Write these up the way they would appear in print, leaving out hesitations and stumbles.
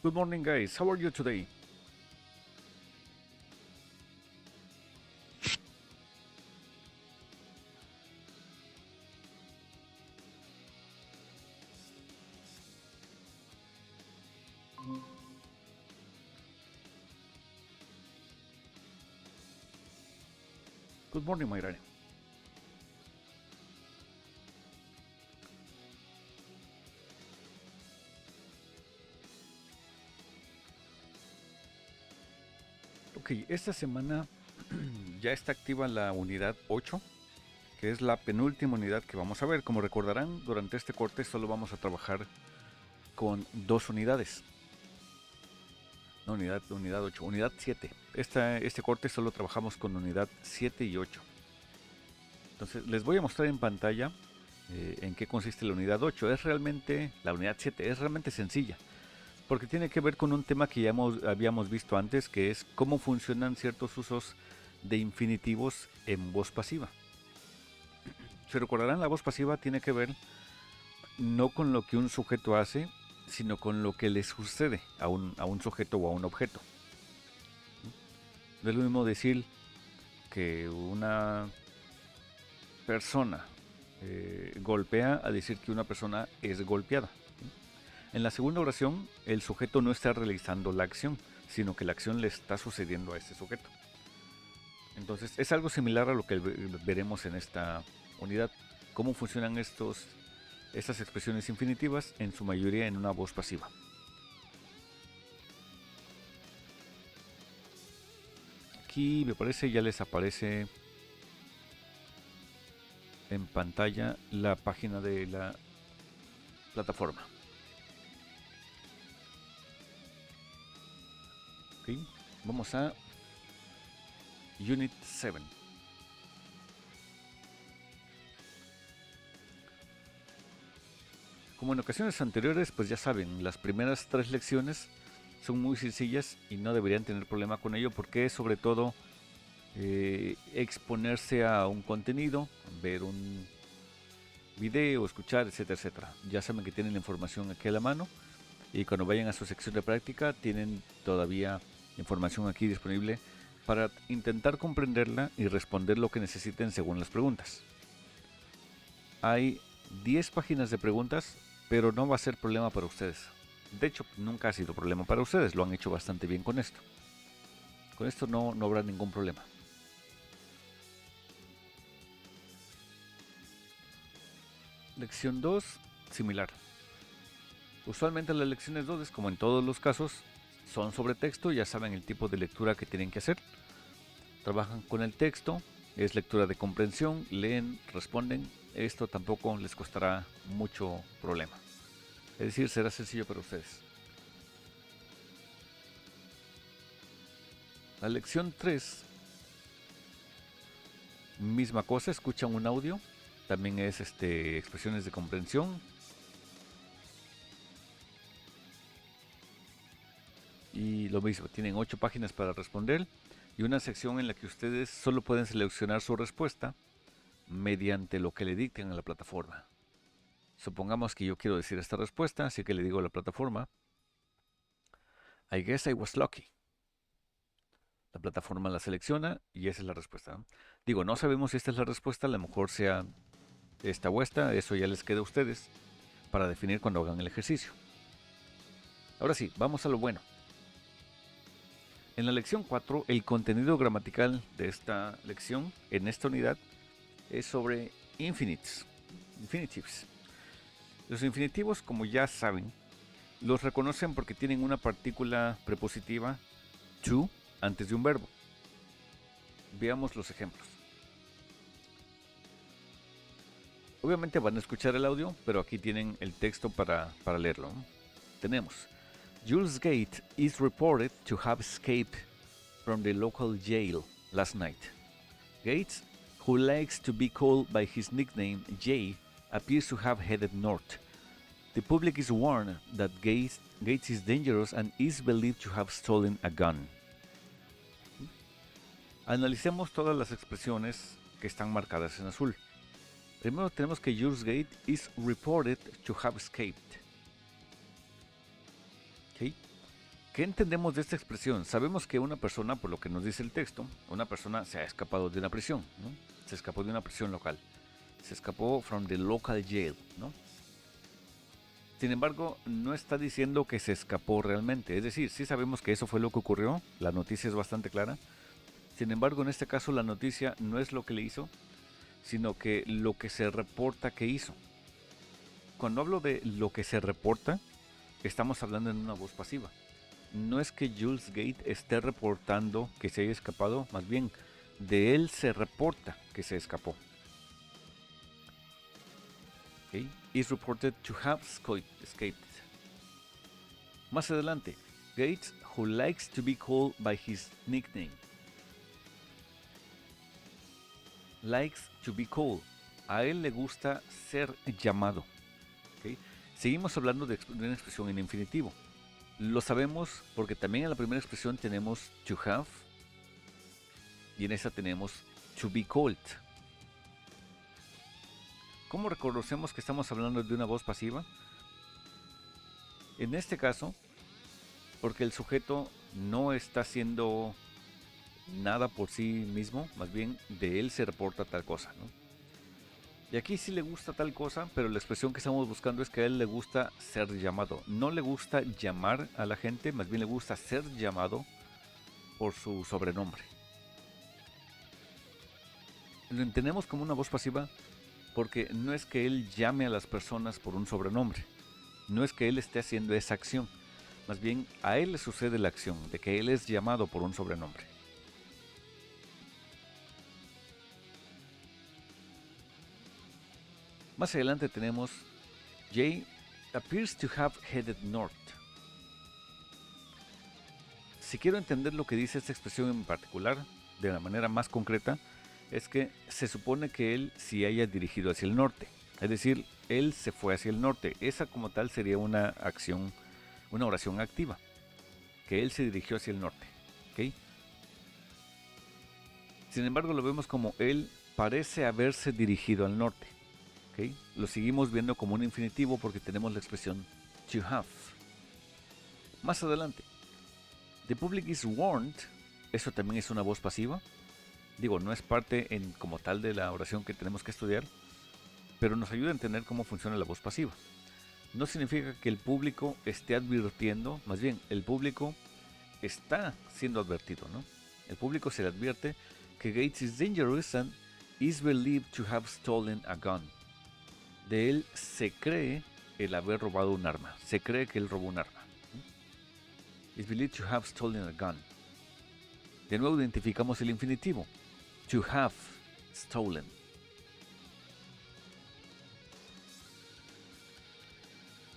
Good morning, guys. How are you today? Good morning, Mayrani. Ok, esta semana ya está activa la unidad 8, que es la penúltima unidad que vamos a ver. Como recordarán, durante este corte solo vamos a trabajar con dos unidades. No, unidad 8, unidad 7. Este corte solo trabajamos con unidad 7 y 8. Entonces les voy a mostrar en pantalla en qué consiste la unidad 8. La unidad 7 es realmente sencilla, porque tiene que ver con un tema que ya habíamos visto antes, que es cómo funcionan ciertos usos de infinitivos en voz pasiva. Se recordarán, la voz pasiva tiene que ver no con lo que un sujeto hace, sino con lo que le sucede a un sujeto o a un objeto. No es lo mismo decir que una persona golpea a decir que una persona es golpeada. En la segunda oración, el sujeto no está realizando la acción, sino que la acción le está sucediendo a este sujeto. Entonces, es algo similar a lo que veremos en esta unidad. Cómo funcionan estas expresiones infinitivas, en su mayoría en una voz pasiva. Aquí me parece ya les aparece en pantalla la página de la plataforma. Okay. Vamos a Unit 7. Como en ocasiones anteriores, pues ya saben, las primeras 3 lecciones son muy sencillas y no deberían tener problema con ello, porque es sobre todo exponerse a un contenido, ver un video, escuchar, etcétera, etcétera. Ya saben que tienen la información aquí a la mano, y cuando vayan a su sección de práctica tienen todavía información aquí disponible para intentar comprenderla y responder lo que necesiten según las preguntas. Hay 10 páginas de preguntas, pero no va a ser problema para ustedes. De hecho, nunca ha sido problema para ustedes, lo han hecho bastante bien con esto. Con esto no habrá ningún problema. Lección 2, similar. Usualmente las lecciones 2, como en todos los casos, son sobre texto, ya saben el tipo de lectura que tienen que hacer. Trabajan con el texto, es lectura de comprensión, leen, responden. Esto tampoco les costará mucho problema. Es decir, será sencillo para ustedes. La lección 3, misma cosa, escuchan un audio. También es expresiones de comprensión. Y lo mismo, tienen 8 páginas para responder y una sección en la que ustedes solo pueden seleccionar su respuesta mediante lo que le dicten a la plataforma. Supongamos que yo quiero decir esta respuesta, así que le digo a la plataforma, I guess I was lucky. La plataforma la selecciona y esa es la respuesta, ¿no? Digo, no sabemos si esta es la respuesta, a lo mejor sea esta o esta, eso ya les queda a ustedes para definir cuando hagan el ejercicio. Ahora sí, vamos a lo bueno. En la lección 4, el contenido gramatical de esta lección, en esta unidad, es sobre infinitives. Los infinitivos, como ya saben, los reconocen porque tienen una partícula prepositiva to antes de un verbo. Veamos los ejemplos. Obviamente van a escuchar el audio, pero aquí tienen el texto para leerlo. Tenemos: Jules Gate is reported to have escaped from the local jail last night. Gates, who likes to be called by his nickname Jay, appears to have headed north. The public is warned that Gates is dangerous and is believed to have stolen a gun. Analicemos todas las expresiones que están marcadas en azul. Primero tenemos que Jules Gate is reported to have escaped. ¿Okay? ¿Qué entendemos de esta expresión? Sabemos que una persona, por lo que nos dice el texto, una persona se ha escapado de una prisión, ¿no? Se escapó de una prisión local. Se escapó from the local jail, ¿no? Sin embargo, no está diciendo que se escapó realmente. Es decir, sí sabemos que eso fue lo que ocurrió, la noticia es bastante clara. Sin embargo, en este caso la noticia no es lo que le hizo, sino que lo que se reporta que hizo. Cuando hablo de lo que se reporta, estamos hablando en una voz pasiva. No es que Jules Gate esté reportando que se haya escapado, más bien de él se reporta que se escapó. Okay. Is reported to have escaped. Más adelante, Gates, who likes to be called by his nickname. Likes to be called. A él le gusta ser llamado. Okay. Seguimos hablando de una expresión en infinitivo. Lo sabemos porque también en la primera expresión tenemos to have y en esa tenemos to be called. ¿Cómo reconocemos que estamos hablando de una voz pasiva? En este caso, porque el sujeto no está haciendo nada por sí mismo, más bien de él se reporta tal cosa, ¿no? Y aquí sí le gusta tal cosa, pero la expresión que estamos buscando es que a él le gusta ser llamado. No le gusta llamar a la gente, más bien le gusta ser llamado por su sobrenombre. Lo entendemos como una voz pasiva porque no es que él llame a las personas por un sobrenombre, no es que él esté haciendo esa acción, más bien a él le sucede la acción de que él es llamado por un sobrenombre. Más adelante tenemos Jay appears to have headed north. Si quiero entender lo que dice esta expresión en particular, de la manera más concreta, es que se supone que él se haya dirigido hacia el norte. Es decir, él se fue hacia el norte. Esa como tal sería una acción, una oración activa. Que él se dirigió hacia el norte. ¿Okay? Sin embargo, lo vemos como él parece haberse dirigido al norte. ¿Okay? Lo seguimos viendo como un infinitivo porque tenemos la expresión to have. Más adelante, the public is warned. Eso también es una voz pasiva. Digo, no es parte como tal de la oración que tenemos que estudiar, pero nos ayuda a entender cómo funciona la voz pasiva. No significa que el público esté advirtiendo, más bien, el público está siendo advertido, ¿no? El público se le advierte que Gates is dangerous and is believed to have stolen a gun. De él se cree el haber robado un arma. Se cree que él robó un arma. Is believed to have stolen a gun. De nuevo identificamos el infinitivo. To have stolen.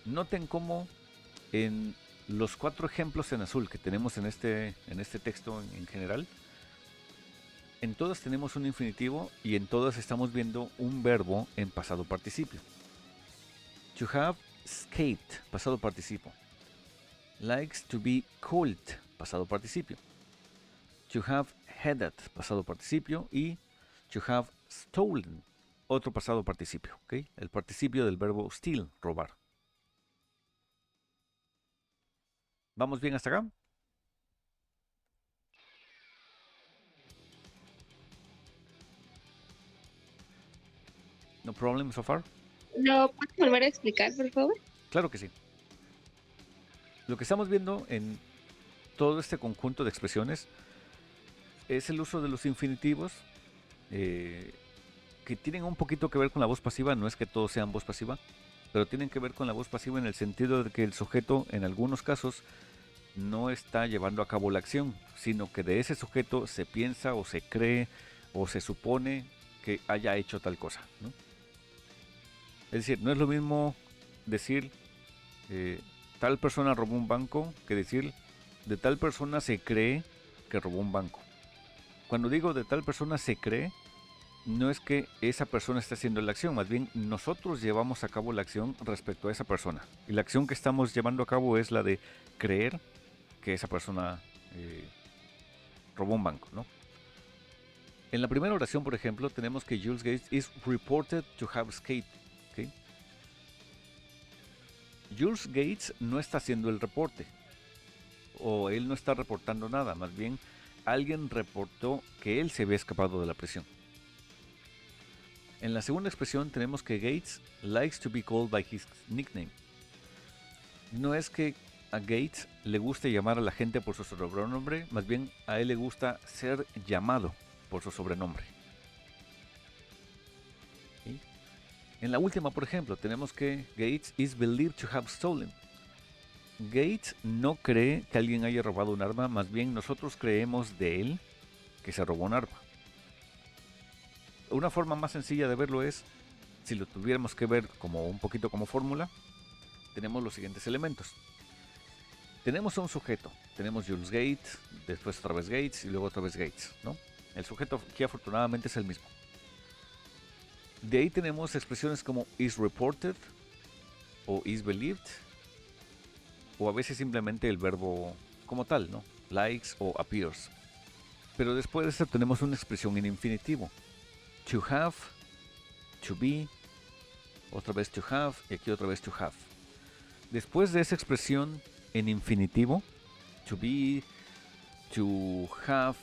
Noten cómo en los 4 ejemplos en azul que tenemos en este texto en general, en todas tenemos un infinitivo y en todas estamos viendo un verbo en pasado participio. To have escaped, pasado participio. Likes to be called, pasado participio. To have headed, pasado participio, y to have stolen, otro pasado participio, ¿okay? El participio del verbo steal, robar. ¿Vamos bien hasta acá? No problem so far. ¿Lo puedes volver a explicar, por favor? Claro que sí. Lo que estamos viendo en todo este conjunto de expresiones es el uso de los infinitivos que tienen un poquito que ver con la voz pasiva. No es que todos sean voz pasiva, pero tienen que ver con la voz pasiva en el sentido de que el sujeto en algunos casos no está llevando a cabo la acción, sino que de ese sujeto se piensa o se cree o se supone que haya hecho tal cosa, ¿no? Es decir, no es lo mismo decir tal persona robó un banco que decir de tal persona se cree que robó un banco. Cuando digo de tal persona se cree, no es que esa persona esté haciendo la acción, más bien nosotros llevamos a cabo la acción respecto a esa persona. Y la acción que estamos llevando a cabo es la de creer que esa persona robó un banco, ¿no? En la primera oración, por ejemplo, tenemos que Jules Gates is reported to have escaped. ¿Okay? Jules Gates no está haciendo el reporte. o él no está reportando nada, más bien alguien reportó que él se había escapado de la prisión. En la segunda expresión tenemos que Gates likes to be called by his nickname. No es que a Gates le guste llamar a la gente por su sobrenombre, más bien a él le gusta ser llamado por su sobrenombre. ¿Sí? En la última, por ejemplo, tenemos que Gates is believed to have stolen. Gates no cree que alguien haya robado un arma, más bien nosotros creemos de él que se robó un arma. Una forma más sencilla de verlo es, si lo tuviéramos que ver como un poquito como fórmula, tenemos los siguientes elementos. Tenemos un sujeto, tenemos Jules Gates, después otra vez Gates y luego otra vez Gates, ¿no? El sujeto aquí afortunadamente es el mismo. De ahí tenemos expresiones como is reported o is believed, o a veces simplemente el verbo como tal, ¿no? Likes o appears. Pero después de eso tenemos una expresión en infinitivo. To have, to be, otra vez to have y aquí otra vez to have. Después de esa expresión en infinitivo, to be, to have,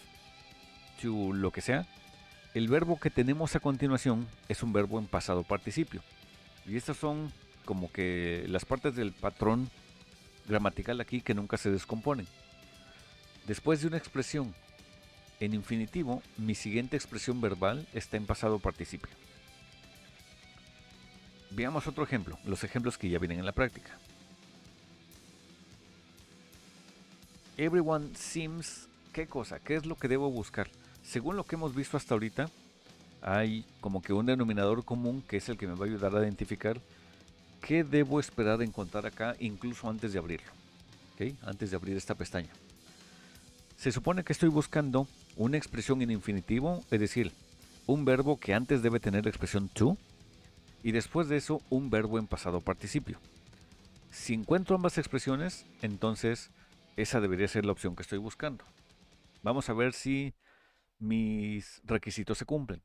to lo que sea, el verbo que tenemos a continuación es un verbo en pasado participio. Y estas son como que las partes del patrón gramatical aquí que nunca se descomponen. Después de una expresión en infinitivo, mi siguiente expresión verbal está en pasado participio. Veamos otro ejemplo, los ejemplos que ya vienen en la práctica. Everyone seems, ¿qué cosa? ¿Qué es lo que debo buscar? Según lo que hemos visto hasta ahorita, hay como que un denominador común que es el que me va a ayudar a identificar qué debo esperar encontrar acá incluso antes de abrirlo. ¿Okay? Antes de abrir esta pestaña. Se supone que estoy buscando una expresión en infinitivo, es decir, un verbo que antes debe tener la expresión to y después de eso un verbo en pasado participio. Si encuentro ambas expresiones, entonces esa debería ser la opción que estoy buscando. Vamos a ver si mis requisitos se cumplen.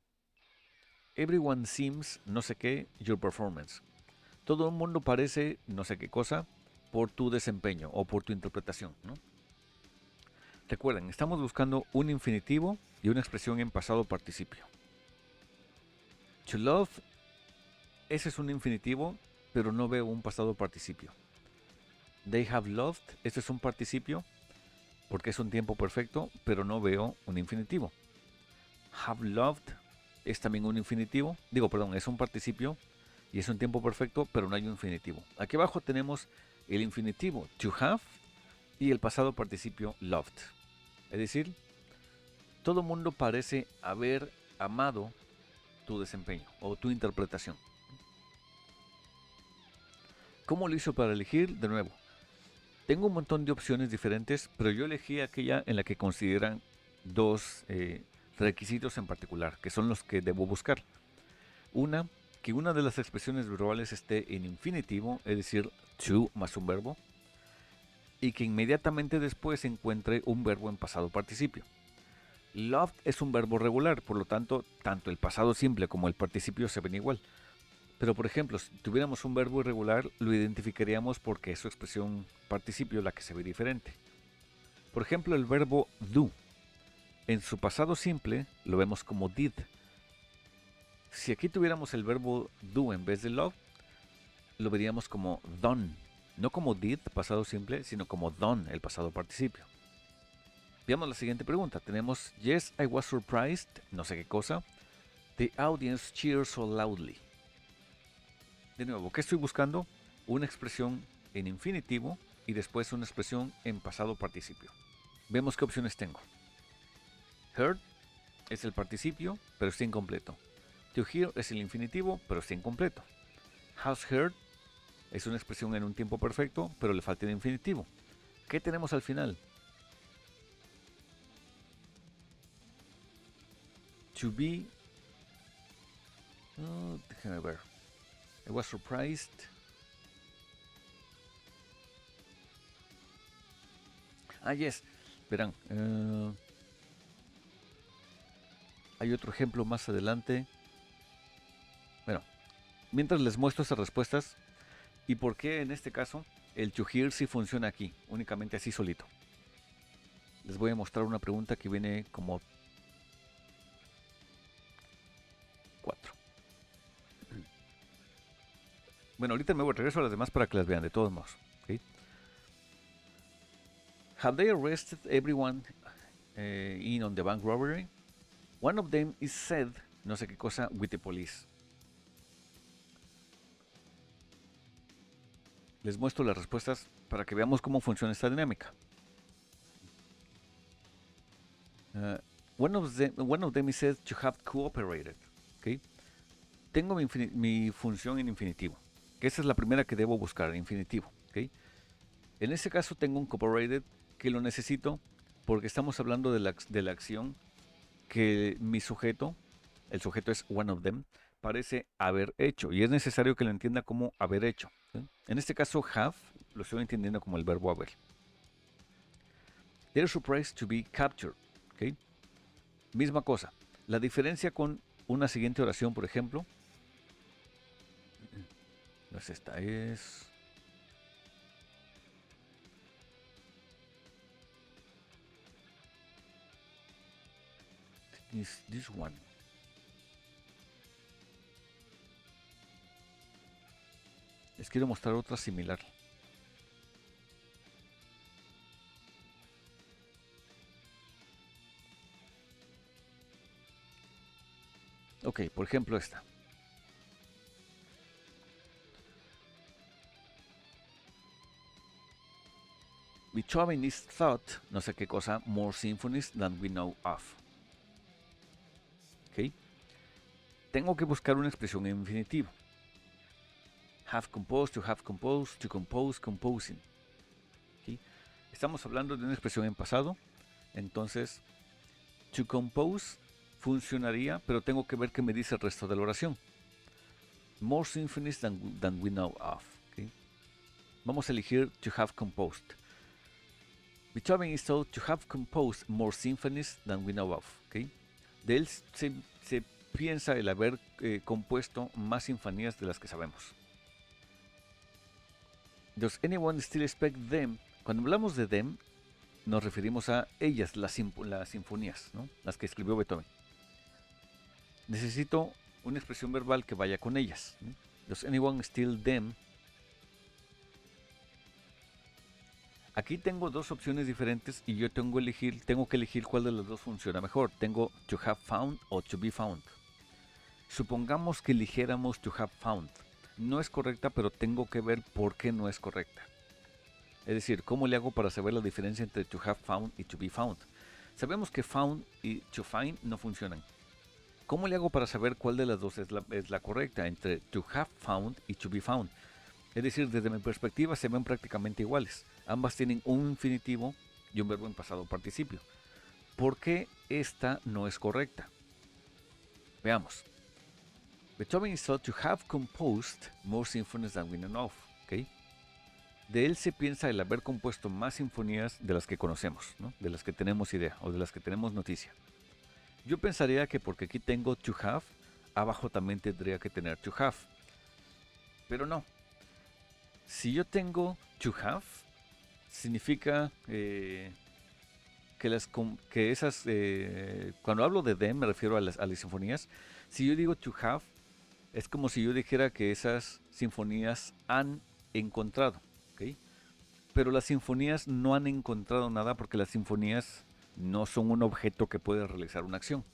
Everyone seems no sé qué your performance. Todo el mundo parece no sé qué cosa por tu desempeño o por tu interpretación, ¿no? Recuerden, estamos buscando un infinitivo y una expresión en pasado participio. To love, ese es un infinitivo, pero no veo un pasado participio. They have loved, este es un participio, porque es un tiempo perfecto, pero no veo un infinitivo. Have loved es también un infinitivo, es un participio y es un tiempo perfecto, pero no hay un infinitivo. Aquí abajo tenemos el infinitivo to have y el pasado participio loved. Es decir, todo mundo parece haber amado tu desempeño o tu interpretación. ¿Cómo lo hizo para elegir? De nuevo, tengo un montón de opciones diferentes, pero yo elegí aquella en la que consideran dos requisitos en particular, que son los que debo buscar. Una, que una de las expresiones verbales esté en infinitivo, es decir, to más un verbo, y que inmediatamente después se encuentre un verbo en pasado participio. Loved es un verbo regular, por lo tanto, tanto el pasado simple como el participio se ven igual. Pero por ejemplo, si tuviéramos un verbo irregular, lo identificaríamos porque es su expresión participio la que se ve diferente. Por ejemplo, el verbo do. En su pasado simple lo vemos como did. Si aquí tuviéramos el verbo do en vez de love, lo veríamos como done. No como did, pasado simple, sino como done, el pasado participio. Veamos la siguiente pregunta. Tenemos yes, I was surprised, no sé qué cosa. The audience cheered so loudly. De nuevo, ¿qué estoy buscando? Una expresión en infinitivo y después una expresión en pasado participio. Vemos qué opciones tengo. Heard es el participio, pero está incompleto. To hear es el infinitivo, pero está incompleto. Has heard es una expresión en un tiempo perfecto, pero le falta el infinitivo. ¿Qué tenemos al final? To be... déjame ver. I was surprised. Yes. Verán. Hay otro ejemplo más adelante. Bueno, mientras les muestro esas respuestas y por qué en este caso el to hear sí funciona aquí, únicamente así solito. Les voy a mostrar una pregunta que viene como 4. Bueno, ahorita me voy, regreso a las demás para que las vean de todos modos. ¿Okay? Have they arrested everyone in on the bank robbery? One of them is said, no sé qué cosa, with the police. Les muestro las respuestas para que veamos cómo funciona esta dinámica. One of them is said to have cooperated. ¿Okay? Tengo mi función en infinitivo, que esa es la primera que debo buscar, en infinitivo. ¿Okay? En este caso tengo un cooperated que lo necesito porque estamos hablando de la acción que mi sujeto, el sujeto es one of them, parece haber hecho, y es necesario que lo entienda como haber hecho. ¿Sí? En este caso have lo estoy entendiendo como el verbo haber. They're surprised to be captured. ¿Okay? Misma cosa. La diferencia con una siguiente oración, por ejemplo, no es esta, es... is this one. Les quiero mostrar otra similar. Ok, por ejemplo esta. Beethoven is thought, no sé qué cosa, more symphonies than we know of. Ok. Tengo que buscar una expresión en infinitivo. Have composed, to compose, composing. ¿Okay? Estamos hablando de una expresión en pasado. Entonces, to compose funcionaría, pero tengo que ver qué me dice el resto de la oración. More symphonies than we know of. ¿Okay? Vamos a elegir to have composed. Beethoven is thought to have composed more symphonies than we know of. ¿Okay? De él se piensa el haber compuesto más sinfonías de las que sabemos. Does anyone still expect them? Cuando hablamos de them, nos referimos a ellas, las sinfonías, ¿no? Las que escribió Beethoven. Necesito una expresión verbal que vaya con ellas. ¿No? Does anyone still them? Aquí tengo dos opciones diferentes y yo tengo que elegir cuál de las dos funciona mejor. Tengo to have found o to be found. Supongamos que eligiéramos to have found. No es correcta, pero tengo que ver por qué no es correcta. Es decir, ¿cómo le hago para saber la diferencia entre to have found y to be found? Sabemos que found y to find no funcionan. ¿Cómo le hago para saber cuál de las dos es la correcta entre to have found y to be found? Es decir, desde mi perspectiva se ven prácticamente iguales. Ambas tienen un infinitivo y un verbo en pasado participio. ¿Por qué esta no es correcta? Veamos. Beethoven is thought to have composed more symphonies than we know of. ¿Okay? De él se piensa el haber compuesto más sinfonías de las que conocemos, ¿no? De las que tenemos idea o de las que tenemos noticia. Yo pensaría que porque aquí tengo to have, abajo también tendría que tener to have. Pero no. Si yo tengo to have, significa que esas, cuando hablo de them me refiero a las sinfonías. Si yo digo to have, es como si yo dijera que esas sinfonías han encontrado, ¿okay? Pero las sinfonías no han encontrado nada porque las sinfonías no son un objeto que puede realizar una acción.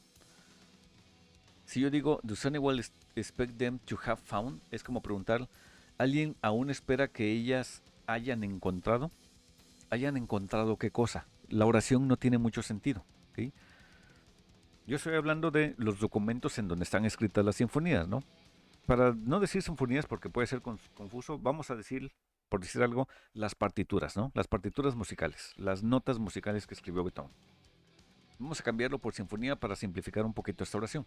Si yo digo, does anyone expect them to have found? Es como preguntar, ¿alguien aún espera que ellas hayan encontrado? ¿Hayan encontrado qué cosa? La oración no tiene mucho sentido, ¿okay? Yo estoy hablando de los documentos en donde están escritas las sinfonías, ¿no? Para no decir sinfonías porque puede ser confuso, vamos a decir, por decir algo, las partituras, ¿no? Las partituras musicales, las notas musicales que escribió Beethoven. Vamos a cambiarlo por sinfonía para simplificar un poquito esta oración.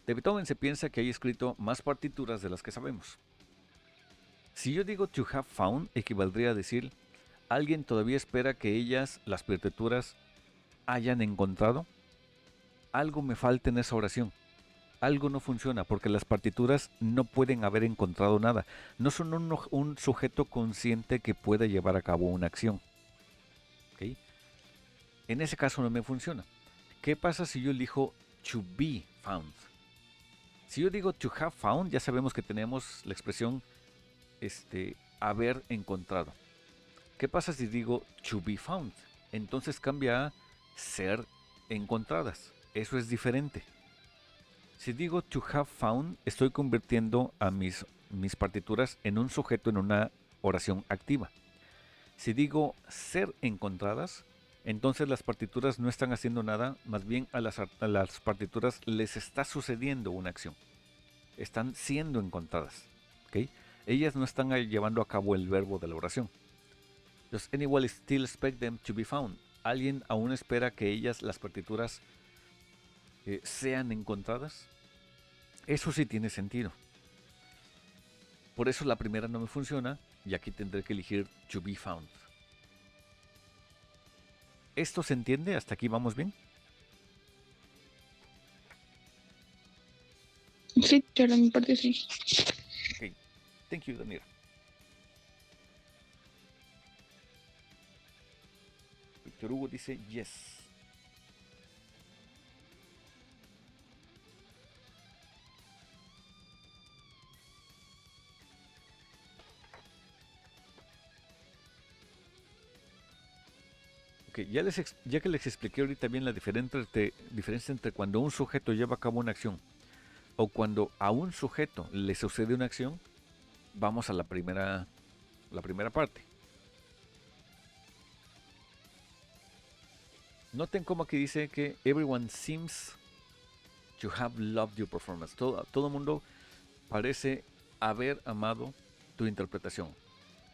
De Beethoven se piensa que hay escrito más partituras de las que sabemos. Si yo digo to have found, equivaldría a decir, ¿alguien todavía espera que ellas, las partituras, hayan encontrado? Algo me falta en esa oración. Algo no funciona porque las partituras no pueden haber encontrado nada. No son un sujeto consciente que pueda llevar a cabo una acción. ¿Okay? En ese caso no me funciona. ¿Qué pasa si yo elijo to be found? Si yo digo to have found, ya sabemos que tenemos la expresión haber encontrado. ¿Qué pasa si digo to be found? Entonces cambia a ser encontradas. Eso es diferente. Si digo to have found, estoy convirtiendo a mis partituras en un sujeto en una oración activa. Si digo ser encontradas, entonces las partituras no están haciendo nada, más bien a las partituras les está sucediendo una acción. Están siendo encontradas. ¿Okay? Ellas no están llevando a cabo el verbo de la oración. Does anyone still expect them to be found? ¿Alguien aún espera que ellas, las partituras, sean encontradas? Eso sí tiene sentido. Por eso la primera no me funciona y aquí tendré que elegir to be found. ¿Esto se entiende? ¿Hasta aquí vamos bien? Sí, claro, mi parte sí. Ok. Thank you, Daniela. Víctor Hugo dice yes. Ok, ya que les expliqué ahorita bien la diferencia entre cuando un sujeto lleva a cabo una acción o cuando a un sujeto le sucede una acción, vamos a la primera parte. Noten cómo aquí dice que everyone seems to have loved your performance. Todo mundo parece haber amado tu interpretación.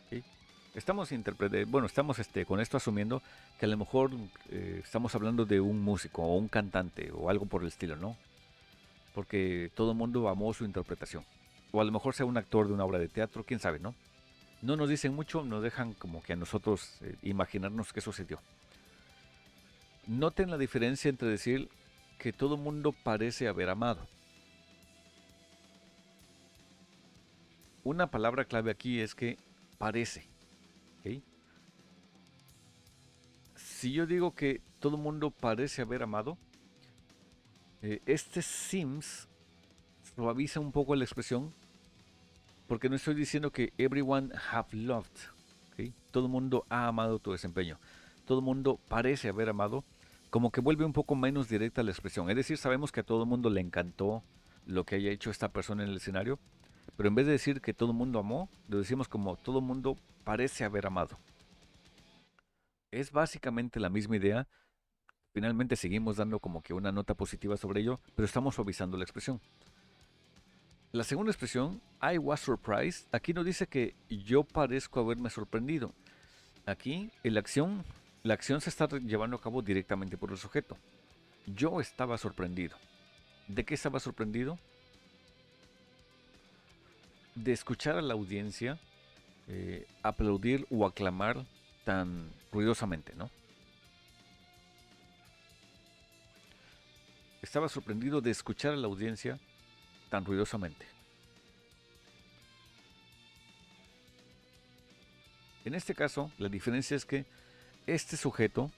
¿Sí? Estamos con esto asumiendo que a lo mejor estamos hablando de un músico o un cantante o algo por el estilo, ¿no? Porque todo el mundo amó su interpretación. O a lo mejor sea un actor de una obra de teatro, quién sabe, ¿no? No nos dicen mucho, nos dejan como que a nosotros imaginarnos qué sucedió. Noten la diferencia entre decir que todo el mundo parece haber amado. Una palabra clave aquí es que parece. ¿Okay? Si yo digo que todo el mundo parece haber amado, este seems suaviza un poco la expresión porque no estoy diciendo que everyone have loved. ¿Okay? Todo el mundo ha amado tu desempeño. Todo el mundo parece haber amado, como que vuelve un poco menos directa la expresión. Es decir, sabemos que a todo el mundo le encantó lo que haya hecho esta persona en el escenario, pero en vez de decir que todo el mundo amó, lo decimos como todo el mundo parece haber amado. Es básicamente la misma idea. Finalmente seguimos dando como que una nota positiva sobre ello, pero estamos suavizando la expresión. La segunda expresión, I was surprised, aquí no dice que yo parezco haberme sorprendido. Aquí la acción se está llevando a cabo directamente por el sujeto. Yo estaba sorprendido. ¿De qué estaba sorprendido? De escuchar a la audiencia aplaudir o aclamar tan ruidosamente, ¿no? Estaba sorprendido de escuchar a la audiencia tan ruidosamente. En este caso, la diferencia es que este sujeto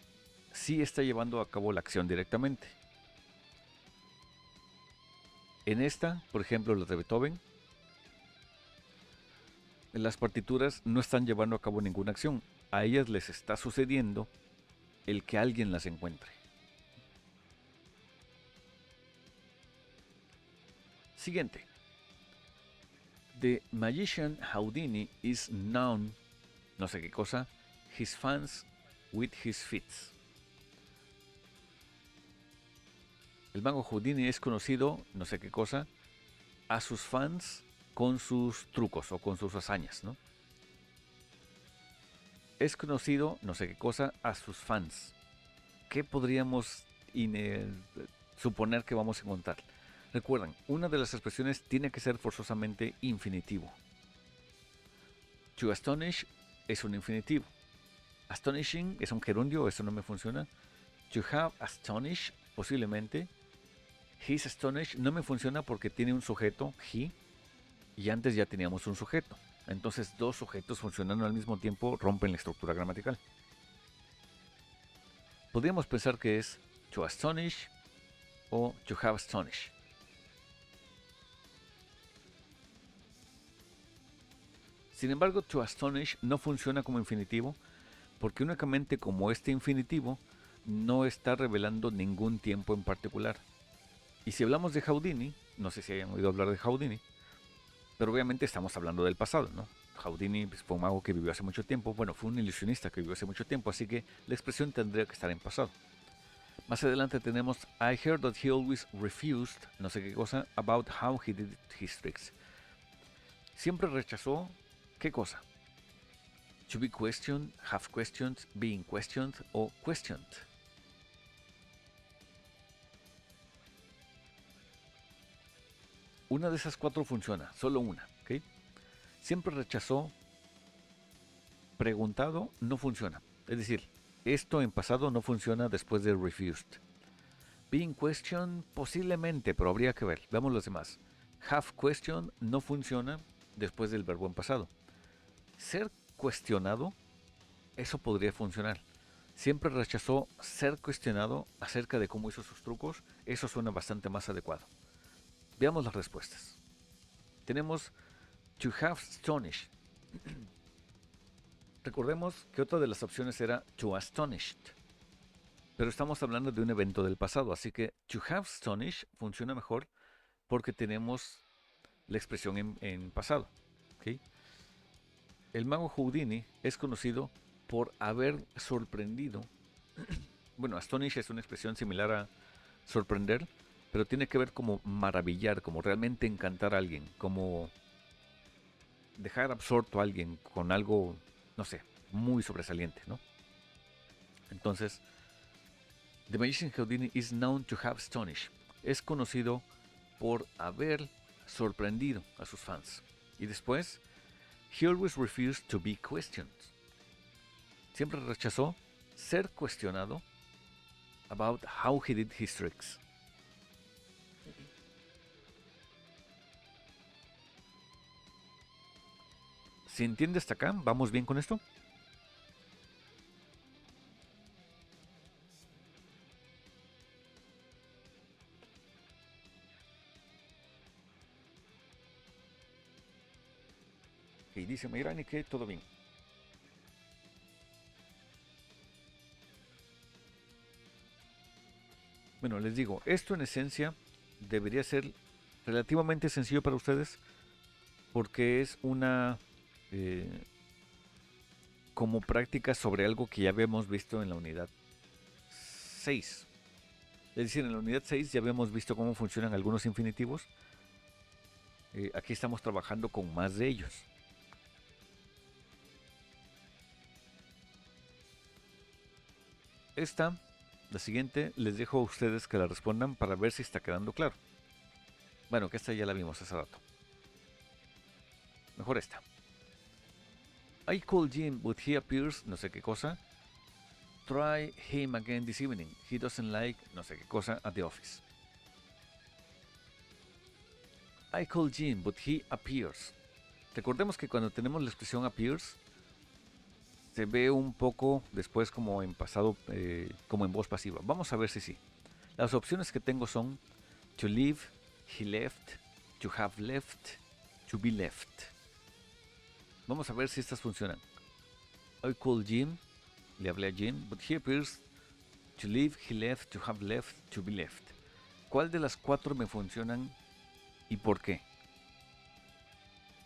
sí está llevando a cabo la acción directamente. En esta, por ejemplo, la de Beethoven, las partituras no están llevando a cabo ninguna acción. A ellas les está sucediendo el que alguien las encuentre. Siguiente. The magician Houdini is known, no sé qué cosa, his fans with his feats. El mago Houdini es conocido, no sé qué cosa, a sus fans con sus trucos o con sus hazañas, ¿no? Es conocido, no sé qué cosa, a sus fans. ¿Qué podríamos suponer que vamos a encontrar? Recuerden, una de las expresiones tiene que ser forzosamente infinitivo. To astonish es un infinitivo. Astonishing es un gerundio, eso no me funciona. To have astonished, posiblemente. He's astonished no me funciona porque tiene un sujeto, he, y antes ya teníamos un sujeto. Entonces dos sujetos funcionando al mismo tiempo rompen la estructura gramatical. Podríamos pensar que es to astonish o to have astonished. Sin embargo, to astonish no funciona como infinitivo porque únicamente como este infinitivo no está revelando ningún tiempo en particular. Y si hablamos de Houdini, no sé si hayan oído hablar de Houdini, pero obviamente estamos hablando del pasado, ¿no? Houdini pues, fue un mago que vivió hace mucho tiempo, bueno, fue un ilusionista que vivió hace mucho tiempo, así que la expresión tendría que estar en pasado. Más adelante tenemos I heard that he always refused, no sé qué cosa, about how he did his tricks. Siempre rechazó, ¿qué cosa? To be questioned, have questioned, being questioned o questioned. Una de esas cuatro funciona, solo una, ¿ok? Siempre rechazó, preguntado, no funciona. Es decir, esto en pasado no funciona después de refused. Being questioned, posiblemente, pero habría que ver. Veamos los demás. Have questioned no funciona después del verbo en pasado. Ser cuestionado, eso podría funcionar. Siempre rechazó ser cuestionado acerca de cómo hizo sus trucos. Eso suena bastante más adecuado. Veamos las respuestas. Tenemos to have astonished. Recordemos que otra de las opciones era to astonished. Pero estamos hablando de un evento del pasado, así que to have astonished funciona mejor porque tenemos la expresión en pasado. ¿Okay? El mago Houdini es conocido por haber sorprendido. Bueno, astonish es una expresión similar a sorprender, pero tiene que ver como maravillar, como realmente encantar a alguien, como dejar absorto a alguien con algo, no sé, muy sobresaliente, ¿no? Entonces, The Magician Houdini is known to have astonished. Es conocido por haber sorprendido a sus fans. Y después, he always refused to be questioned. Siempre rechazó ser cuestionado about how he did his tricks. ¿Se entiende hasta acá? ¿Vamos bien con esto? Y dice Mayrani que todo bien. Bueno, les digo, esto en esencia debería ser relativamente sencillo para ustedes porque es una eh, como práctica sobre algo que ya habíamos visto en la unidad 6. Es decir, en la unidad 6 ya habíamos visto cómo funcionan algunos infinitivos. Aquí estamos trabajando con más de ellos. Esta, la siguiente, les dejo a ustedes que la respondan para ver si está quedando claro. Bueno, que esta ya la vimos hace rato. Mejor esta. I call Jim, but he appears, no sé qué cosa. Try him again this evening. He doesn't like, no sé qué cosa, at the office. I call Jim, but he appears. Recordemos que cuando tenemos la expresión appears, se ve un poco después como en pasado, como en voz pasiva. Vamos a ver si sí. Las opciones que tengo son to leave, he left, to have left, to be left. Vamos a ver si estas funcionan. I call Jim, le hablé a Jim, but he appears to leave, he left, to have left, to be left. ¿Cuál de las cuatro me funcionan y por qué?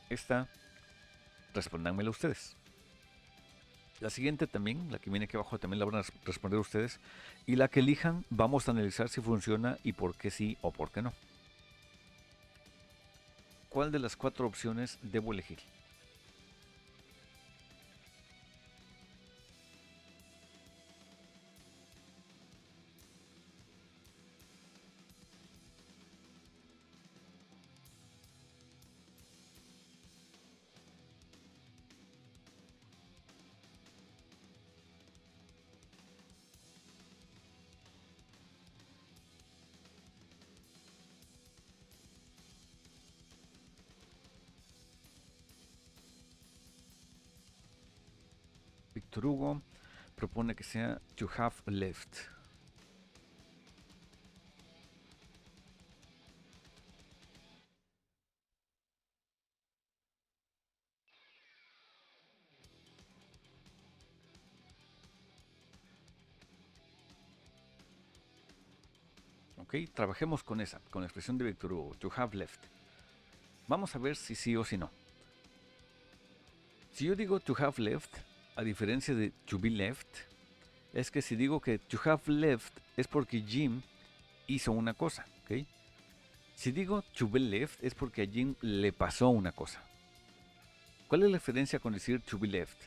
Esta, respóndanmela ustedes. La siguiente también, la que viene aquí abajo, también la van a responder ustedes. Y la que elijan, vamos a analizar si funciona y por qué sí o por qué no. ¿Cuál de las cuatro opciones debo elegir? Víctor Hugo. propone que sea to have left. Ok, trabajemos con esa, con la expresión de Víctor Hugo, to have left. Vamos a ver si sí o si no. Si yo digo to have left, a diferencia de to be left, es que si digo que to have left es porque Jim hizo una cosa, ¿ok? Si digo to be left es porque a Jim le pasó una cosa. ¿Cuál es la diferencia con decir to be left?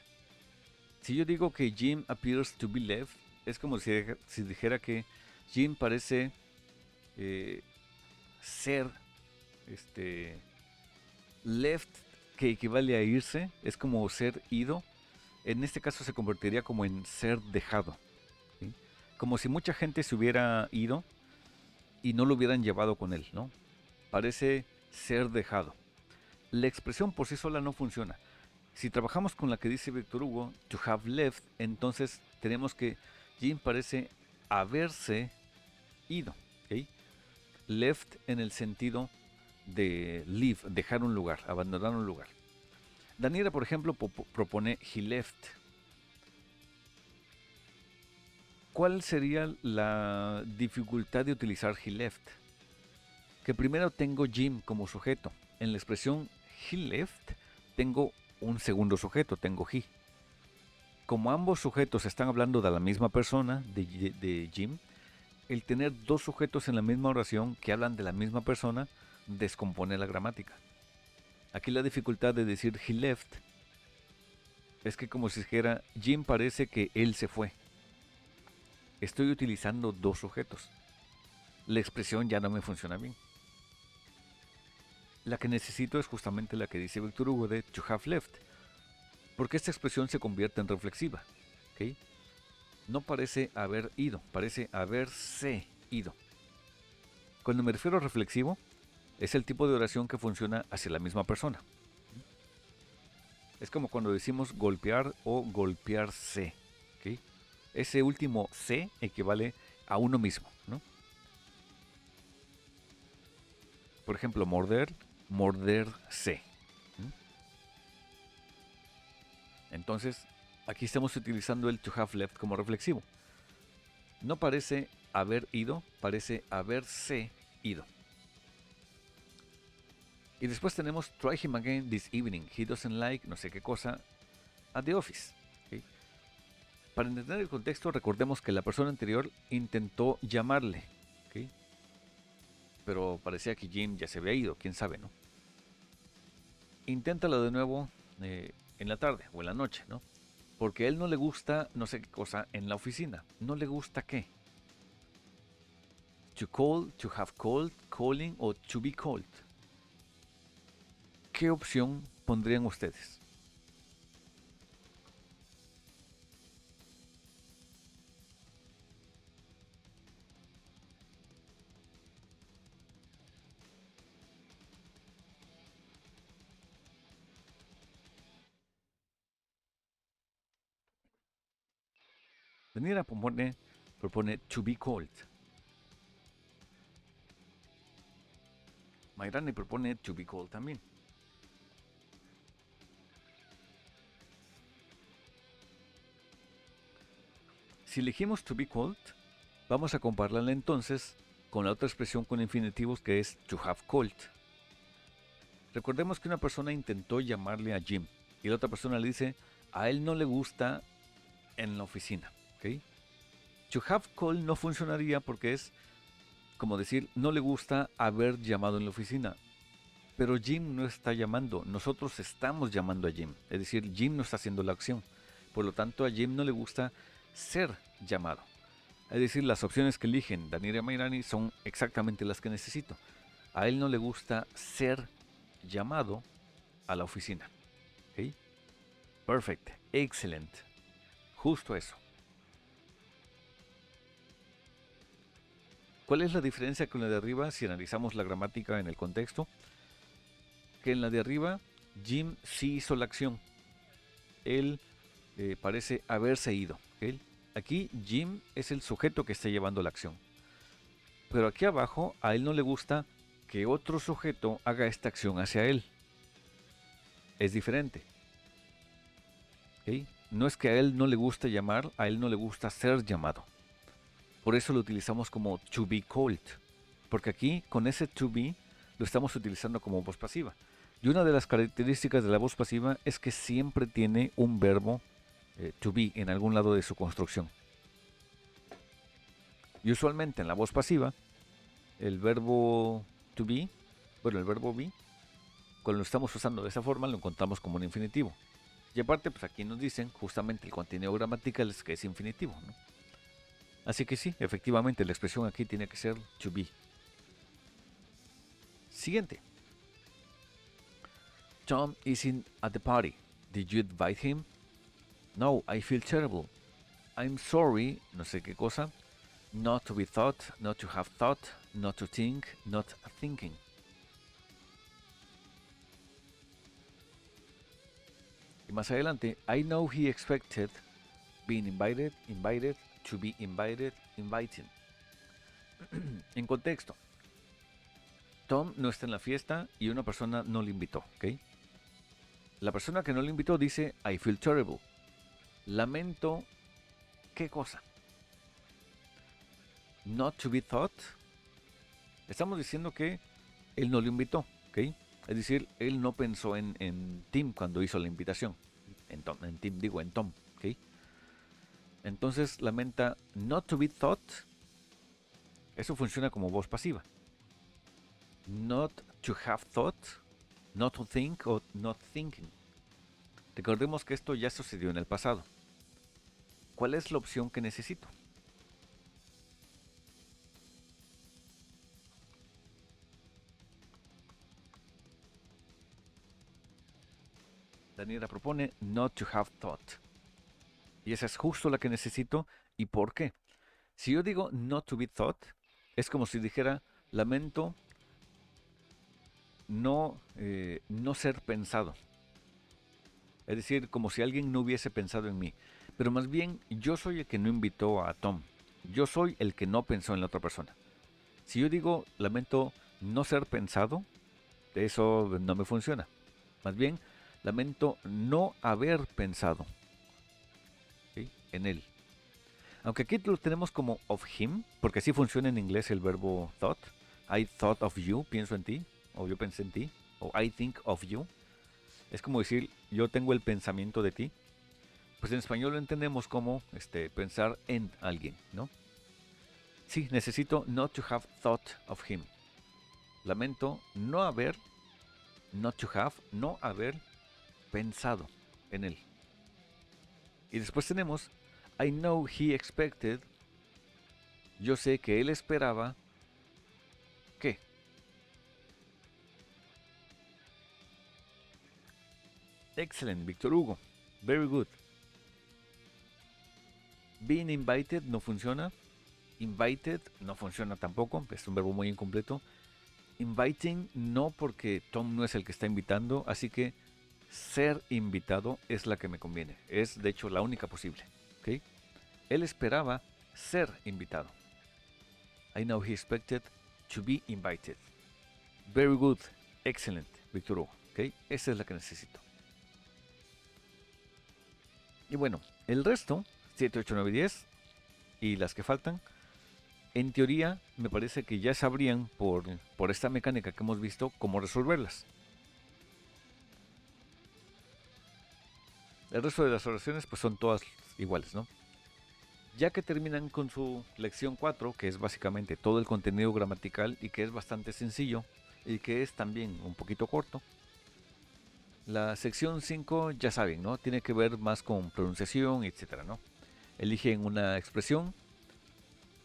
Si yo digo que Jim appears to be left, es como si dijera que Jim parece ser left, que equivale a irse, es como ser ido. En este caso se convertiría como en ser dejado, ¿sí? Como si mucha gente se hubiera ido y no lo hubieran llevado con él, ¿no? Parece ser dejado. La expresión por sí sola no funciona. Si trabajamos con la que dice Víctor Hugo, to have left, entonces tenemos que Jim parece haberse ido, ¿ok? Left en el sentido de leave, dejar un lugar, abandonar un lugar. Daniela, por ejemplo, propone he left. ¿Cuál sería la dificultad de utilizar he left? Que primero tengo Jim como sujeto. En la expresión he left tengo un segundo sujeto, tengo he. Como ambos sujetos están hablando de la misma persona, de Jim, el tener dos sujetos en la misma oración que hablan de la misma persona descompone la gramática. Aquí la dificultad de decir he left es que como si dijera Jim parece que él se fue. Estoy utilizando dos sujetos. La expresión ya no me funciona bien. La que necesito es justamente la que dice Víctor Hugo de to have left, porque esta expresión se convierte en reflexiva, ¿ok? No parece haber ido, parece haberse ido. Cuando me refiero a reflexivo, es el tipo de oración que funciona hacia la misma persona. Es como cuando decimos golpear o golpearse, ¿ok? Ese último se equivale a uno mismo, ¿no? Por ejemplo, morder, morderse. Entonces, aquí estamos utilizando el to have left como reflexivo. No parece haber ido, parece haberse ido. Y después tenemos try him again this evening. He doesn't like no sé qué cosa at the office. ¿Okay? Para entender el contexto, recordemos que la persona anterior intentó llamarle. ¿Okay? Pero parecía que Jim ya se había ido, quién sabe, ¿no? Inténtalo de nuevo en la tarde o en la noche, ¿no? Porque a él no le gusta no sé qué cosa en la oficina. ¿No le gusta qué? To call, to have called, calling o to be called. ¿Qué opción pondrían ustedes? Daniela propone to be called. Mayrani propone to be called también. Si elegimos to be called, vamos a compararla entonces con la otra expresión con infinitivos que es to have called. Recordemos que una persona intentó llamarle a Jim y la otra persona le dice a él no le gusta en la oficina. ¿Okay? To have called no funcionaría porque es como decir no le gusta haber llamado en la oficina. Pero Jim no está llamando, nosotros estamos llamando a Jim. Es decir, Jim no está haciendo la acción. Por lo tanto, a Jim no le gusta ser llamado. Es decir, las opciones que eligen Daniela y Mayrani son exactamente las que necesito. A él no le gusta ser llamado a la oficina. ¿Okay? Perfect, excellent. Justo eso. ¿Cuál es la diferencia con la de arriba si analizamos la gramática en el contexto? Que en la de arriba, Jim sí hizo la acción. Él parece haberse ido. ¿ok? Aquí Jim es el sujeto que está llevando la acción. Pero aquí abajo a él no le gusta que otro sujeto haga esta acción hacia él. Es diferente. ¿Ok? No es que a él no le gusta llamar, a él no le gusta ser llamado. Por eso lo utilizamos como to be called. Porque aquí con ese to be lo estamos utilizando como voz pasiva. Y una de las características de la voz pasiva es que siempre tiene un verbo to be en algún lado de su construcción. Y usualmente en la voz pasiva, el verbo to be, bueno, el verbo be, cuando lo estamos usando de esa forma, lo encontramos como un infinitivo. Y aparte, pues aquí nos dicen justamente el contenido gramatical es que es infinitivo, ¿no? Así que sí, efectivamente, la expresión aquí tiene que ser to be. Siguiente. Tom isn't at the party. Did you invite him? No, I feel terrible. I'm sorry, no sé qué cosa. Not to be thought, not to have thought, not to think, not thinking. Y más adelante, I know he expected being invited, invited, to be invited, inviting. En contexto, Tom no está en la fiesta y una persona no le invitó, ¿ok? La persona que no le invitó dice, I feel terrible. Lamento, ¿qué cosa? Not to be thought. Estamos diciendo que él no lo invitó, ¿ok? Es decir, él no pensó en Tim cuando hizo la invitación. En Tim digo, en Tom, ¿ok? Entonces lamenta not to be thought. Eso funciona como voz pasiva. Not to have thought, not to think o not thinking. Recordemos que esto ya sucedió en el pasado. ¿Cuál es la opción que necesito? Daniela propone not to have thought. Y esa es justo la que necesito. ¿Y por qué? Si yo digo not to be thought, es como si dijera lamento no ser pensado. Es decir, como si alguien no hubiese pensado en mí. Pero más bien, yo soy el que no invitó a Tom. Yo soy el que no pensó en la otra persona. Si yo digo lamento no ser pensado, eso no me funciona. Más bien, lamento no haber pensado, ¿sí?, en él. Aunque aquí lo tenemos como of him, porque así funciona en inglés el verbo thought. I thought of you, pienso en ti, o yo pensé en ti, o I think of you. Es como decir, yo tengo el pensamiento de ti. Pues en español lo entendemos como pensar en alguien, ¿no? Sí, necesito not to have thought of him. Lamento no haber, not to have, no haber pensado en él. Y después tenemos I know he expected. Yo sé que él esperaba. ¿Qué? Excellent, Víctor Hugo. Very good. Being invited no funciona. Invited no funciona tampoco. Es un verbo muy incompleto. Inviting no, porque Tom no es el que está invitando. Así que ser invitado es la que me conviene. Es de hecho la única posible. ¿Okay? Él esperaba ser invitado. I know he expected to be invited. Very good. Excellent, Víctor Hugo. ¿Okay? Esa es la que necesito. Y bueno, el resto, 7, 8, 9, 10 y las que faltan, en teoría me parece que ya sabrían por esta mecánica que hemos visto cómo resolverlas. El resto de las oraciones pues son todas iguales, ¿no? Ya que terminan con su lección 4, que es básicamente todo el contenido gramatical y que es bastante sencillo y que es también un poquito corto, la sección 5 ya saben, ¿no? Tiene que ver más con pronunciación, etcétera, ¿no? Eligen una expresión,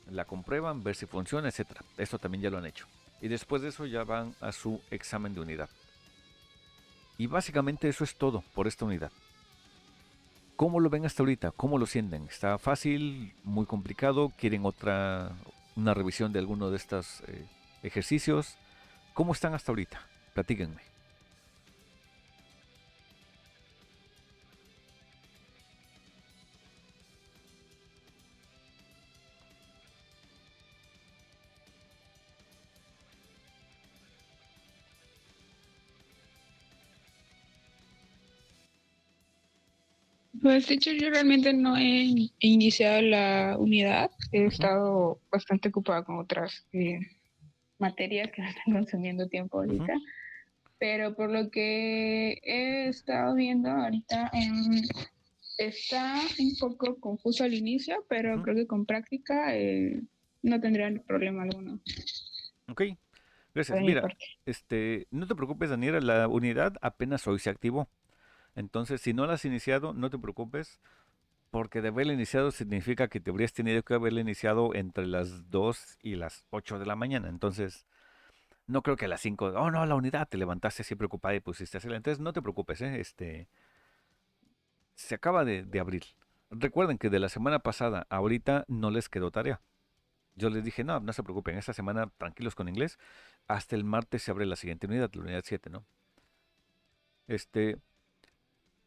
la comprueban, ver si funciona, etcétera. Esto también ya lo han hecho. Y después de eso ya van a su examen de unidad. Y básicamente eso es todo por esta unidad. ¿Cómo lo ven hasta ahorita? ¿Cómo lo sienten? ¿Está fácil? ¿Muy complicado? ¿Quieren una revisión de alguno de estos ejercicios? ¿Cómo están hasta ahorita? Platíquenme. Pues de hecho yo realmente no he iniciado la unidad, he Ujú, estado bastante ocupada con otras materias que me están consumiendo tiempo ujú, ahorita, pero por lo que he estado viendo ahorita está un poco confuso al inicio, pero ujú. creo que con práctica no tendrán problema alguno Ok, gracias. de mi Mira, parte. no te preocupes, Daniela, la unidad apenas hoy se activó. Entonces, si no la has iniciado, no te preocupes, porque de haberla iniciado significa que te habrías tenido que haberla iniciado entre las 2 y las 8 de la mañana. Entonces, no creo que a las 5, oh no, la unidad, te levantaste así preocupada y pusiste a hacerla. Entonces, no te preocupes, ¿eh? Se acaba de abrir. Recuerden que de la semana pasada a ahorita no les quedó tarea. Yo les dije, no, no se preocupen, esta semana tranquilos con inglés. Hasta el martes se abre la siguiente unidad, la unidad 7, ¿no? Este,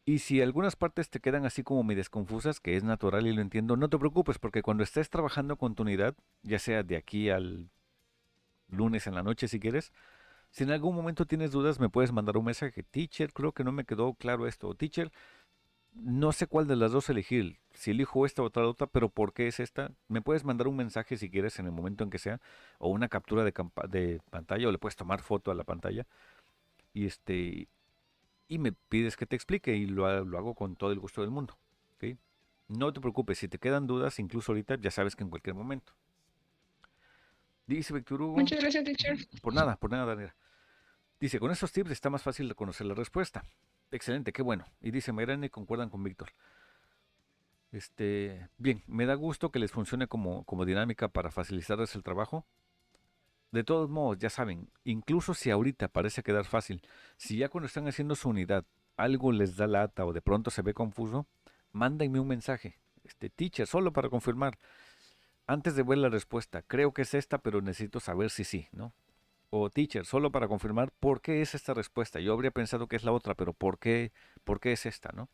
y si algunas partes te quedan así como medias confusas, que es natural y lo entiendo, no te preocupes, porque cuando estés trabajando con tu unidad, ya sea de aquí al lunes en la noche si quieres, si en algún momento tienes dudas, me puedes mandar un mensaje. Teacher, creo que no me quedó claro esto. O teacher, no sé cuál de las dos elegir. Si elijo esta o otra, pero ¿por qué es esta? Me puedes mandar un mensaje si quieres en el momento en que sea, o una captura de pantalla, o le puedes tomar foto a la pantalla y y me pides que te explique y lo hago con todo el gusto del mundo. ¿Ok? No te preocupes, si te quedan dudas, incluso ahorita, ya sabes que en cualquier momento. Dice Víctor Hugo, Muchas gracias, teacher. ujú, por nada, Daniela. Dice, con estos tips está más fácil de conocer la respuesta. Excelente, qué bueno. Y dice, Mayrani, concuerdan con Víctor. Bien, me da gusto que les funcione como dinámica para facilitarles el trabajo. De todos modos, ya saben, incluso si ahorita parece quedar fácil, si ya cuando están haciendo su unidad algo les da lata o de pronto se ve confuso, mándenme un mensaje. Teacher, solo para confirmar, antes de ver la respuesta, creo que es esta, pero necesito saber si sí, ¿no? O teacher, solo para confirmar por qué es esta respuesta. Yo habría pensado que es la otra, pero por qué es esta, ¿no?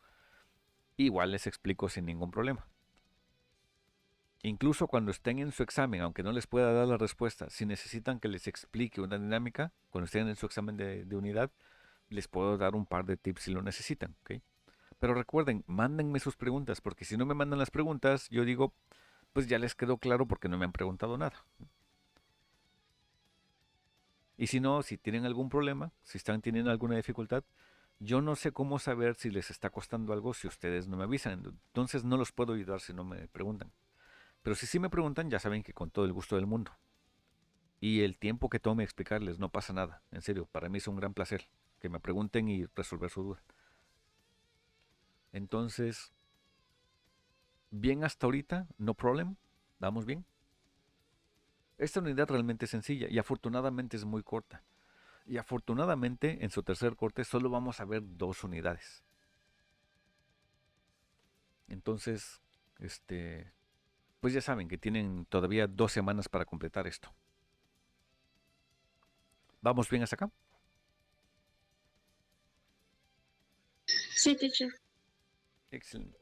Igual les explico sin ningún problema. Incluso cuando estén en su examen, aunque no les pueda dar la respuesta, si necesitan que les explique una dinámica, cuando estén en su examen de unidad, les puedo dar un par de tips si lo necesitan, ¿ok? Pero recuerden, mándenme sus preguntas, porque si no me mandan las preguntas, yo digo, pues ya les quedó claro porque no me han preguntado nada. Y si no, si tienen algún problema, si están teniendo alguna dificultad, yo no sé cómo saber si les está costando algo si ustedes no me avisan. Entonces no los puedo ayudar si no me preguntan. Pero si sí me preguntan, ya saben que con todo el gusto del mundo. Y el tiempo que tome explicarles, no pasa nada. En serio, para mí es un gran placer que me pregunten y resolver su duda. Entonces, bien hasta ahorita, no problem. ¿Vamos bien? Esta unidad realmente es sencilla y afortunadamente es muy corta. Y afortunadamente en su tercer corte solo vamos a ver 2 unidades. Entonces, pues ya saben que tienen todavía 2 semanas para completar esto. ¿Vamos bien hasta acá? Sí, teacher. Excelente.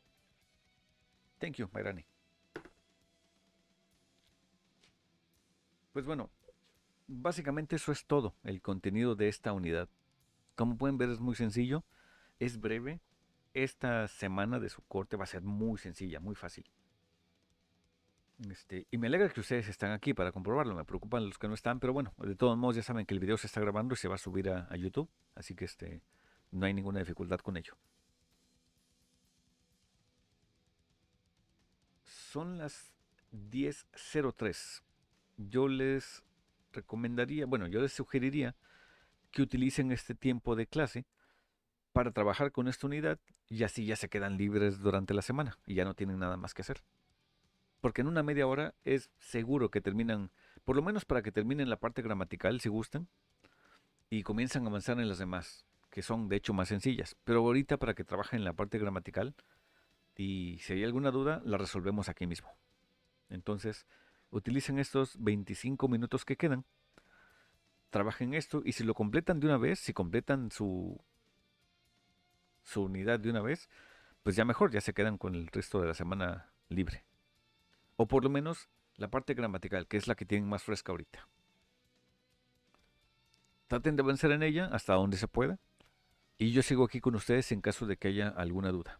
Thank you, Mayrani. Pues bueno, básicamente eso es todo el contenido de esta unidad. Como pueden ver es muy sencillo, es breve. Esta semana de su corte va a ser muy sencilla, muy fácil. Y me alegra que ustedes están aquí para comprobarlo. Me preocupan los que no están, pero bueno, de todos modos ya saben que el video se está grabando y se va a subir a YouTube, así que no hay ninguna dificultad con ello. Son las 10:03. Yo les recomendaría, bueno, yo les sugeriría que utilicen este tiempo de clase para trabajar con esta unidad y así ya se quedan libres durante la semana y ya no tienen nada más que hacer. Porque en una media hora es seguro que terminan, por lo menos para que terminen la parte gramatical si gustan, y comienzan a avanzar en las demás, que son de hecho más sencillas. Pero ahorita para que trabajen en la parte gramatical y si hay alguna duda, la resolvemos aquí mismo. Entonces, utilicen estos 25 minutos que quedan, trabajen esto y si lo completan de una vez, si completan su unidad de una vez, pues ya mejor, ya se quedan con el resto de la semana libre. O por lo menos la parte gramatical, que es la que tienen más fresca ahorita. Traten de avanzar en ella hasta donde se pueda. Y yo sigo aquí con ustedes en caso de que haya alguna duda.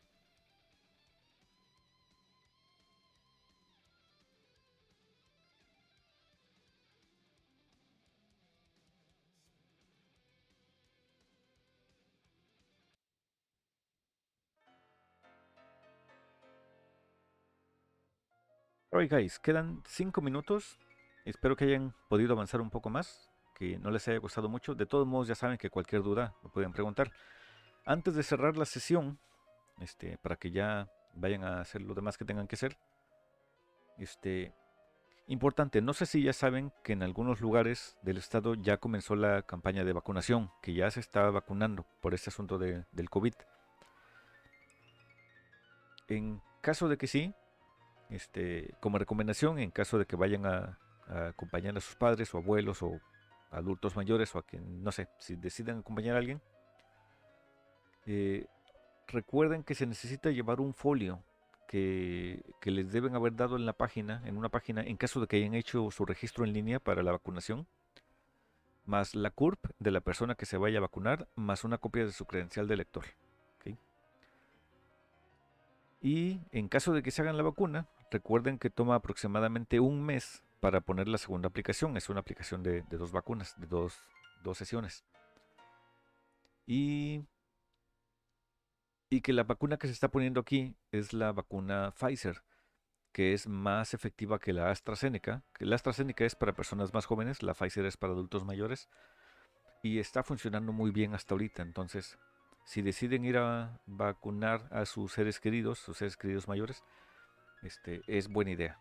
Alright, guys, quedan 5 minutos. Espero que hayan podido avanzar un poco más, que no les haya costado mucho. De todos modos, ya saben que cualquier duda me pueden preguntar. Antes de cerrar la sesión, para que ya vayan a hacer lo demás que tengan que hacer, importante, no sé si ya saben que en algunos lugares del estado ya comenzó la campaña de vacunación, que ya se está vacunando por este asunto del COVID. En caso de que sí, como recomendación, en caso de que vayan a acompañar a sus padres o abuelos o adultos mayores o a quien, no sé, si deciden acompañar a alguien, recuerden que se necesita llevar un folio que les deben haber dado en la página, en una página, en caso de que hayan hecho su registro en línea para la vacunación, más la CURP de la persona que se vaya a vacunar, más una copia de su credencial de lector. ¿Ok? Y en caso de que se hagan la vacuna, recuerden que toma aproximadamente un mes para poner la segunda aplicación. Es una aplicación de 2 vacunas, de dos sesiones. Y que la vacuna que se está poniendo aquí es la vacuna Pfizer, que es más efectiva que la AstraZeneca. Que la AstraZeneca es para personas más jóvenes, la Pfizer es para adultos mayores. Y está funcionando muy bien hasta ahorita. Entonces, si deciden ir a vacunar a sus seres queridos mayores, es buena idea.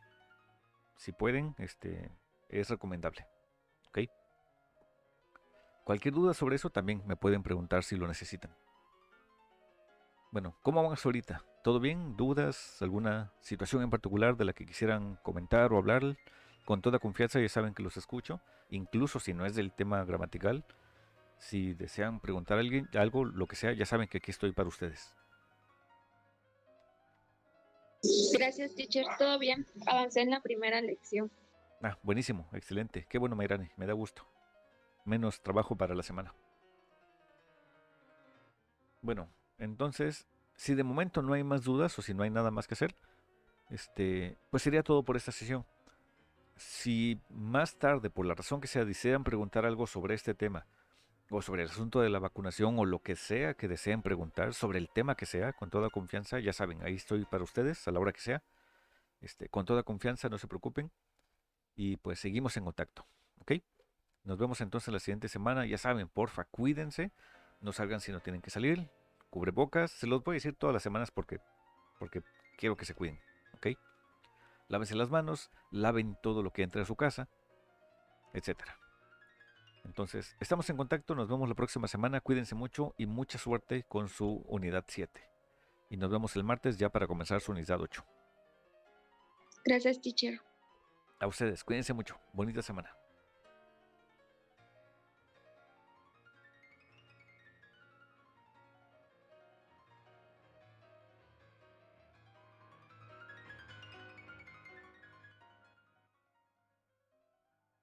Si pueden, es recomendable. ¿Ok? Cualquier duda sobre eso también me pueden preguntar si lo necesitan. Bueno, ¿cómo vamos ahorita? ¿Todo bien? ¿Dudas? ¿Alguna situación en particular de la que quisieran comentar o hablar? Con toda confianza ya saben que los escucho, incluso si no es del tema gramatical. Si desean preguntar a alguien algo, lo que sea, ya saben que aquí estoy para ustedes. Gracias, teacher. Todo bien. Avancé en la primera lección. Ah, buenísimo, excelente. Qué bueno, Mayrani, me da gusto. Menos trabajo para la semana. Bueno, entonces, si de momento no hay más dudas o si no hay nada más que hacer, pues sería todo por esta sesión. Si más tarde, por la razón que sea, desean preguntar algo sobre este tema, o sobre el asunto de la vacunación, o lo que sea que deseen preguntar, sobre el tema que sea, con toda confianza, ya saben, ahí estoy para ustedes a la hora que sea. Con toda confianza, no se preocupen. Y pues seguimos en contacto, ¿ok? Nos vemos entonces la siguiente semana. Ya saben, porfa, cuídense. No salgan si no tienen que salir. Cubrebocas. Se los voy a decir todas las semanas porque quiero que se cuiden, ¿ok? Lávense las manos, laven todo lo que entre a su casa, etcétera. Entonces, estamos en contacto. Nos vemos la próxima semana. Cuídense mucho y mucha suerte con su unidad 7. Y nos vemos el martes ya para comenzar su unidad 8. Gracias, teacher. A ustedes, cuídense mucho. Bonita semana.